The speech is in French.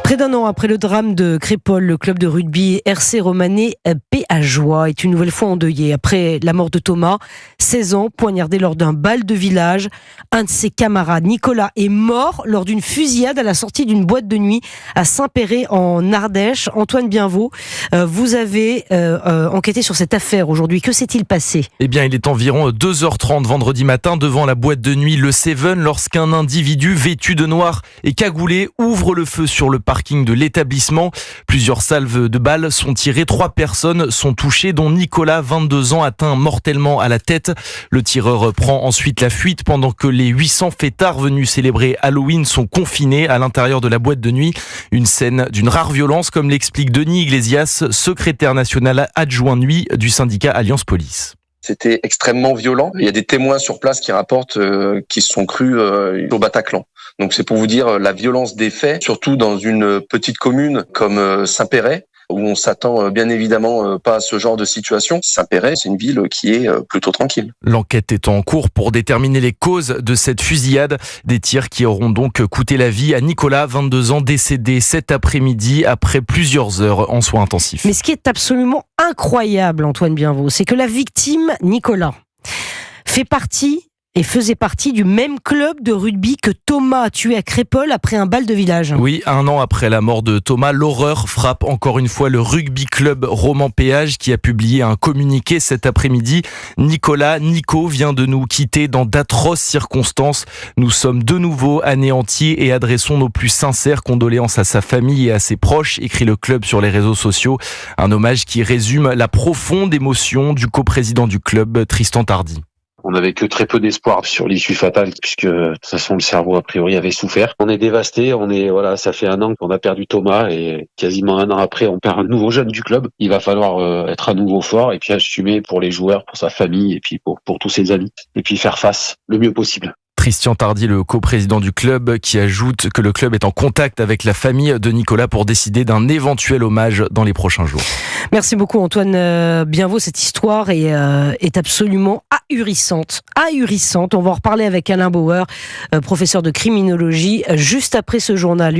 Près d'un an après le drame de Crépol, le club de rugby RC Romanée Péageois est une nouvelle fois endeuillé. Après la mort de Thomas, 16 ans, poignardé lors d'un bal de village. Un de ses camarades, Nicolas, est mort lors d'une fusillade à la sortie d'une boîte de nuit à Saint-Péret en Ardèche. Antoine Bienvaux, vous avez enquêté sur cette affaire aujourd'hui. Que s'est-il passé ? Eh bien, il est environ 2h30 vendredi matin devant la boîte de nuit Le Seven lorsqu'un individu vêtu de noir et cagoulé ouvre le feu sur le parking de l'établissement. Plusieurs salves de balles sont tirées. 3 personnes sont touchées, dont Nicolas, 22 ans, atteint mortellement à la tête. Le tireur prend ensuite la fuite pendant que les 800 fêtards venus célébrer Halloween sont confinés à l'intérieur de la boîte de nuit. Une scène d'une rare violence, comme l'explique Denis Iglesias, secrétaire national adjoint nuit du syndicat Alliance Police. C'était extrêmement violent. Il y a des témoins sur place qui rapportent qu'ils se sont crus au Bataclan. Donc c'est pour vous dire la violence des faits, surtout dans une petite commune comme Saint-Péret, où on s'attend bien évidemment pas à ce genre de situation. Saint-Péret, c'est une ville qui est plutôt tranquille. L'enquête est en cours pour déterminer les causes de cette fusillade. Des tirs qui auront donc coûté la vie à Nicolas, 22 ans, décédé cet après-midi après plusieurs heures en soins intensifs. Mais ce qui est absolument incroyable, Antoine Bienvaux, c'est que la victime, Nicolas, faisait partie du même club de rugby que Thomas, tué à Crépol après un bal de village. Oui, 1 an après la mort de Thomas, l'horreur frappe encore une fois le rugby club Roman Péage qui a publié un communiqué cet après-midi. Nico vient de nous quitter dans d'atroces circonstances. Nous sommes de nouveau anéantis et adressons nos plus sincères condoléances à sa famille et à ses proches, écrit le club sur les réseaux sociaux. Un hommage qui résume la profonde émotion du coprésident du club, Tristan Tardy. On n'avait que très peu d'espoir sur l'issue fatale, puisque de toute façon le cerveau a priori avait souffert. On est dévasté, ça fait 1 an qu'on a perdu Thomas et quasiment 1 an après on perd un nouveau jeune du club. Il va falloir être à nouveau fort et puis assumer pour les joueurs, pour sa famille et puis pour tous ses amis et puis faire face le mieux possible. Tristan Tardy, le coprésident du club, qui ajoute que le club est en contact avec la famille de Nicolas pour décider d'un éventuel hommage dans les prochains jours. Merci beaucoup Antoine Bienvaux. Cette histoire est absolument ahurissante. On va en reparler avec Alain Bauer, professeur de criminologie, juste après ce journal.